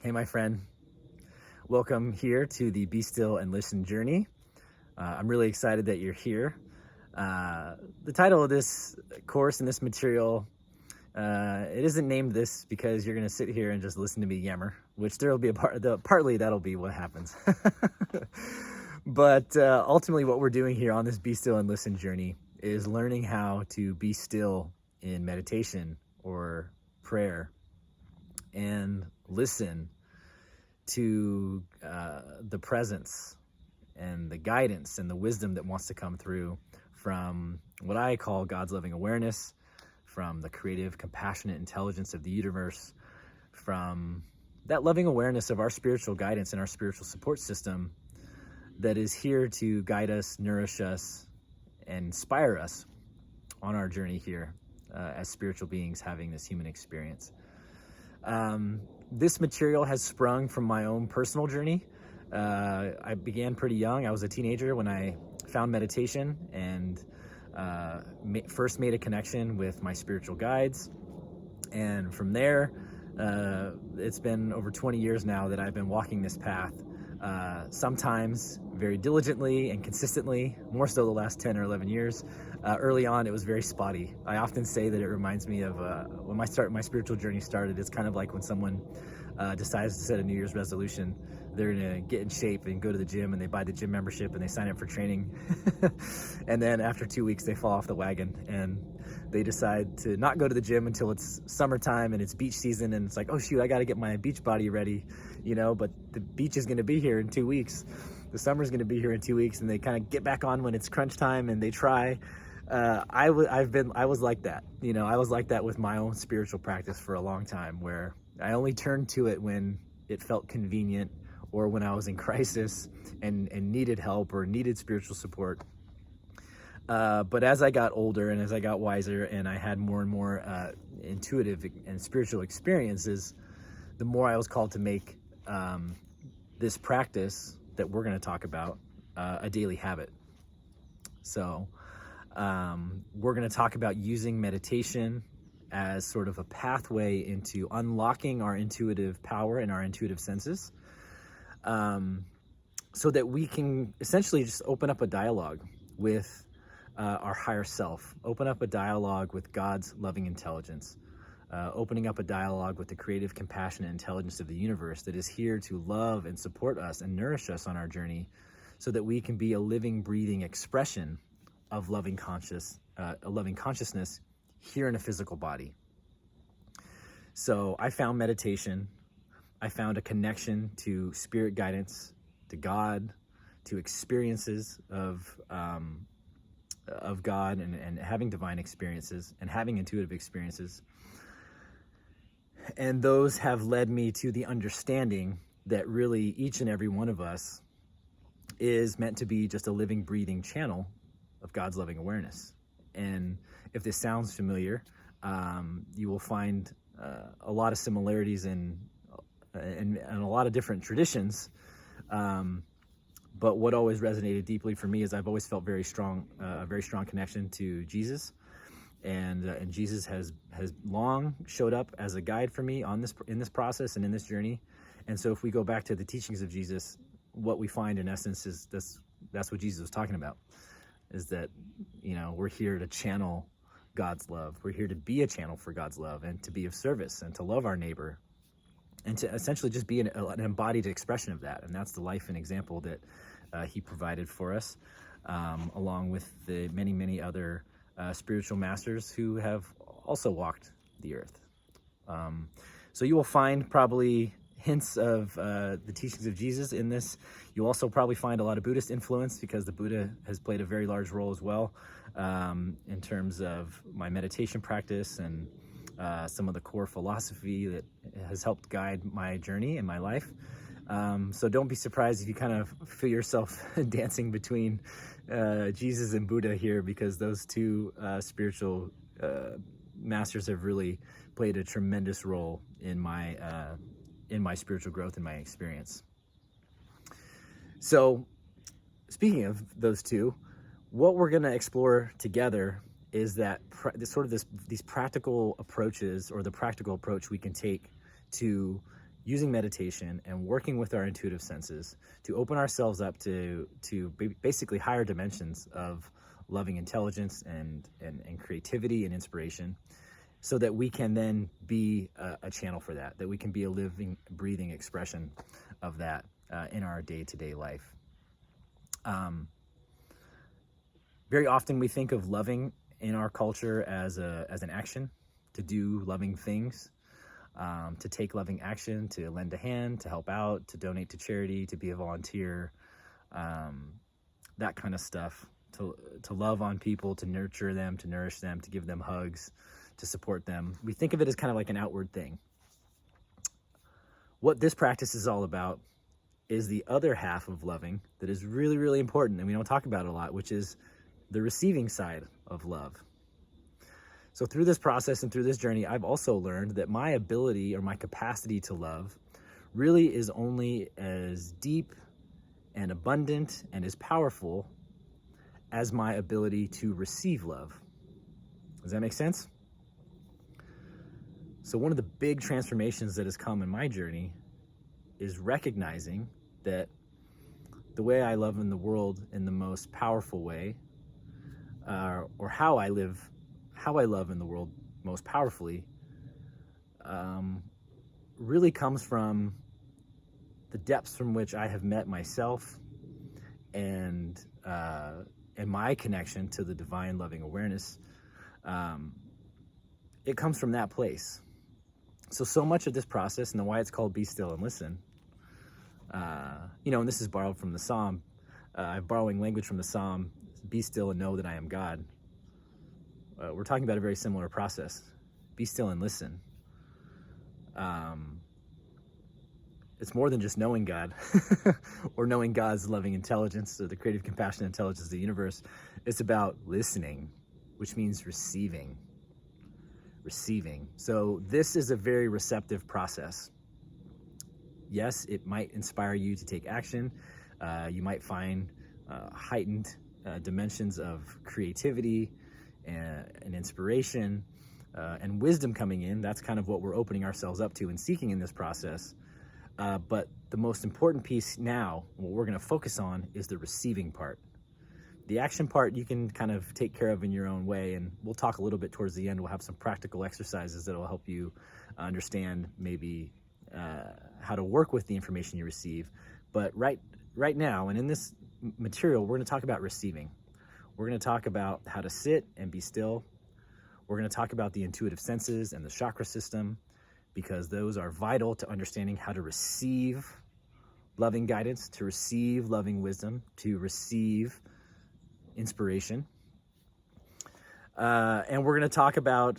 Hey, my friend. Welcome here to the Be Still and Listen journey. I'm really excited that you're here. The title of this course and this material, it isn't named this because you're going to sit here and just listen to me yammer, which there will be partly that'll be what happens. But ultimately what we're doing here on this Be Still and Listen journey is learning how to be still in meditation or prayer and listen to the presence and the guidance and the wisdom that wants to come through from what I call God's loving awareness, from the creative, compassionate intelligence of the universe, from that loving awareness of our spiritual guidance and our spiritual support system that is here to guide us, nourish us, and inspire us on our journey here as spiritual beings having this human experience. This material has sprung from my own personal journey. I began pretty young. I was a teenager when I found meditation and first made a connection with my spiritual guides. And from there, it's been over 20 years now that I've been walking this path, sometimes very diligently and consistently, more so the last 10 or 11 years. Early on, it was very spotty. I often say that it reminds me of when my spiritual journey started. It's kind of like when someone decides to set a New Year's resolution. They're gonna get in shape and go to the gym, and they buy the gym membership and they sign up for training. And then after 2 weeks, they fall off the wagon and they decide to not go to the gym until it's summertime and it's beach season, and it's like, oh shoot, I got to get my beach body ready, but the beach is going to be here in 2 weeks. The summer's going to be here in 2 weeks, and they kind of get back on when it's crunch time and they try. I was like that. I was like that with my own spiritual practice for a long time, where I only turned to it when it felt convenient or when I was in crisis and needed help or needed spiritual support. But as I got older and as I got wiser and I had more and more intuitive and spiritual experiences, the more I was called to make this practice that we're going to talk about a daily habit. So we're going to talk about using meditation as sort of a pathway into unlocking our intuitive power and our intuitive senses, so that we can essentially just open up a dialogue with our higher self, open up a dialogue with God's loving intelligence, opening up a dialogue with the creative, compassionate intelligence of the universe that is here to love and support us and nourish us on our journey, so that we can be a living, breathing expression of loving consciousness here in a physical body. So I found meditation. I found a connection to spirit guidance, to God, to experiences of God and having divine experiences and having intuitive experiences. And those have led me to the understanding that really each and every one of us is meant to be just a living, breathing channel of God's loving awareness. And if this sounds familiar, you will find a lot of similarities in a lot of different traditions. But what always resonated deeply for me is I've always felt a very strong connection to Jesus, and Jesus has long showed up as a guide for me in this process and in this journey. And so if we go back to the teachings of Jesus, what we find in essence is that's what Jesus was talking about, is that we're here to channel God's love. We're here to be a channel for God's love and to be of service and to love our neighbor and to essentially just be an embodied expression of that. And that's the life and example that he provided for us, along with the many, many other spiritual masters who have also walked the earth. So you will find probably hints of the teachings of Jesus in this. You'll also probably find a lot of Buddhist influence, because the Buddha has played a very large role as well in terms of my meditation practice and some of the core philosophy that has helped guide my journey and my life. So don't be surprised if you kind of feel yourself dancing between Jesus and Buddha here, because those two spiritual masters have really played a tremendous role in my spiritual growth and my experience. So speaking of those two, what we're going to explore together is that these practical approaches, or the practical approach we can take to using meditation and working with our intuitive senses to open ourselves up to basically higher dimensions of loving intelligence and creativity and inspiration, so that we can then be a channel for that we can be a living, breathing expression of that in our day-to-day life. Very often we think of loving in our culture as an action, to do loving things, to take loving action, to lend a hand, to help out, to donate to charity, to be a volunteer, that kind of stuff, to love on people, to nurture them, to nourish them, to give them hugs, to support them. We think of it as kind of like an outward thing. What this practice is all about is the other half of loving that is really, really important, and we don't talk about it a lot, which is the receiving side of love. So through this process and through this journey, I've also learned that my ability or my capacity to love really is only as deep and abundant and as powerful as my ability to receive love. Does that make sense? So one of the big transformations that has come in my journey is recognizing that the way I love in the world in the most powerful way, or how I love in the world most powerfully, really comes from the depths from which I have met myself and my connection to the divine loving awareness. It comes from that place. So much of this process, and why it's called Be Still and Listen, and this is borrowed from the Psalm. I'm borrowing language from the Psalm, be still and know that I am God. We're talking about a very similar process. Be still and listen. It's more than just knowing God or knowing God's loving intelligence or the creative, compassionate intelligence of the universe. It's about listening, which means receiving. So this is a very receptive process. Yes, it might inspire you to take action. You might find heightened dimensions of creativity and inspiration and wisdom coming in. That's kind of what we're opening ourselves up to and seeking in this process. But the most important piece now, what we're going to focus on, is the receiving part. The action part you can kind of take care of in your own way, and we'll talk a little bit towards the end. We'll have some practical exercises that will help you understand maybe how to work with the information you receive. But right now, and in this material, we're going to talk about receiving. We're going to talk about how to sit and be still. We're going to talk about the intuitive senses and the chakra system, because those are vital to understanding how to receive loving guidance, to receive loving wisdom, to receive inspiration. And we're going to talk about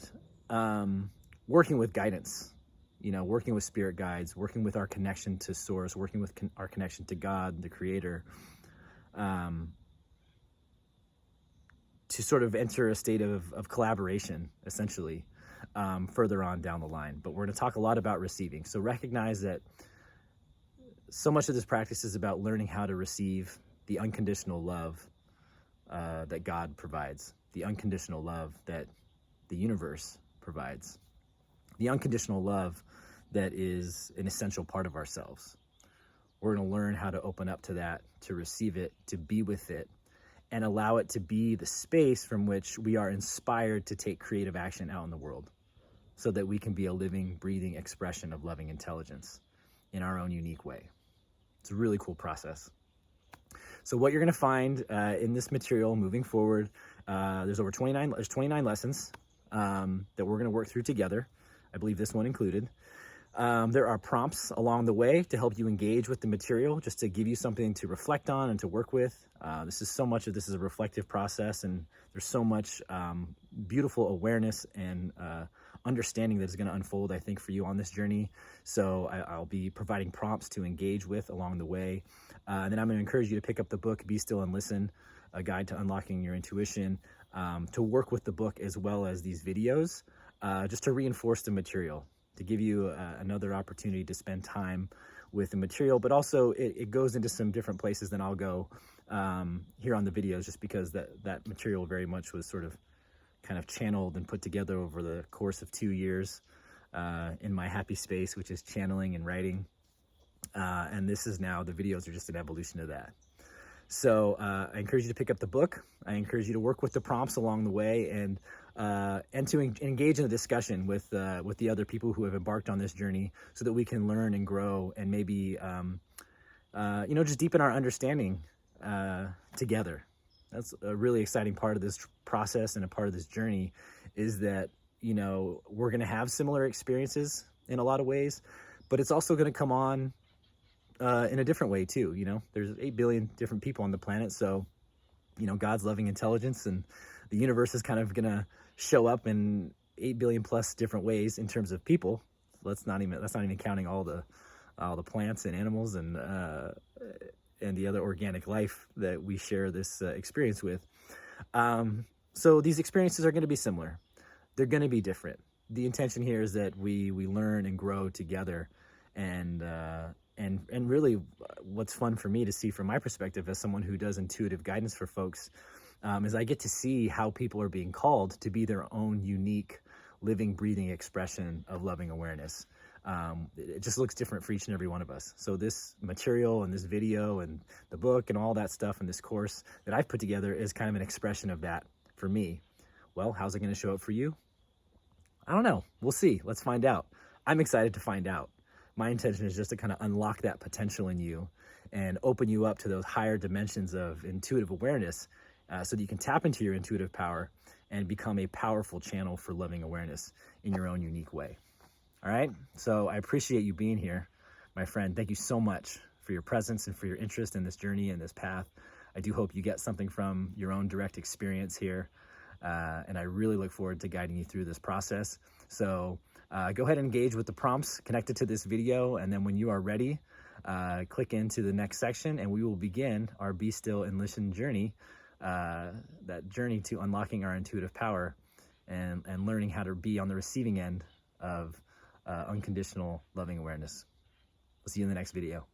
working with guidance, working with spirit guides, working with our connection to source, working with our connection to God, the creator, to sort of enter a state of collaboration, essentially, further on down the line. But we're going to talk a lot about receiving. So recognize that so much of this practice is about learning how to receive the unconditional love that God provides, the unconditional love that the universe provides, the unconditional love that is an essential part of ourselves. We're going to learn how to open up to that, to receive it, to be with it, and allow it to be the space from which we are inspired to take creative action out in the world, so that we can be a living, breathing expression of loving intelligence in our own unique way. It's a really cool process. So what you're going to find in this material moving forward, there's 29 lessons that we're going to work through together. I believe this one included. There are prompts along the way to help you engage with the material, just to give you something to reflect on and to work with. This is a reflective process, and there's so much beautiful awareness and understanding that is going to unfold, I think, for you on this journey. So I'll be providing prompts to engage with along the way. And then I'm going to encourage you to pick up the book, Be Still and Listen, A Guide to Unlocking Your Intuition, to work with the book as well as these videos, just to reinforce the material, to give you another opportunity to spend time with the material. But also it goes into some different places than I'll go here on the videos, just because that material very much was sort of kind of channeled and put together over the course of 2 years. in my happy space, which is channeling and writing. And this is now, the videos are just an evolution of that. So I encourage you to pick up the book. I encourage you to work with the prompts along the way, and to engage in a discussion with the other people who have embarked on this journey, so that we can learn and grow, and maybe just deepen our understanding together. That's a really exciting part of this process, and a part of this journey, is that we're going to have similar experiences in a lot of ways, but it's also going to come on in a different way too. There's 8 billion different people on the planet, so God's loving intelligence and the universe is kind of gonna show up in 8 billion plus different ways in terms of people. That's not even counting all the plants and animals and the other organic life that we share this experience with. So these experiences are going to be similar. They're going to be different. The intention here is that we learn and grow together, and really what's fun for me to see from my perspective as someone who does intuitive guidance for folks, is I get to see how people are being called to be their own unique living, breathing expression of loving awareness. It just looks different for each and every one of us. So this material and this video and the book and all that stuff and this course that I've put together is kind of an expression of that for me. Well, how's it going to show up for you? I don't know. We'll see. Let's find out. I'm excited to find out. My intention is just to kind of unlock that potential in you and open you up to those higher dimensions of intuitive awareness, so that you can tap into your intuitive power and become a powerful channel for loving awareness in your own unique way. All right? So I appreciate you being here, my friend. Thank you so much for your presence and for your interest in this journey and this path. I do hope you get something from your own direct experience here. And I really look forward to guiding you through this process. So go ahead and engage with the prompts connected to this video. And then when you are ready, click into the next section and we will begin our Be Still and Listen journey, that journey to unlocking our intuitive power and learning how to be on the receiving end of unconditional loving awareness. We'll see you in the next video.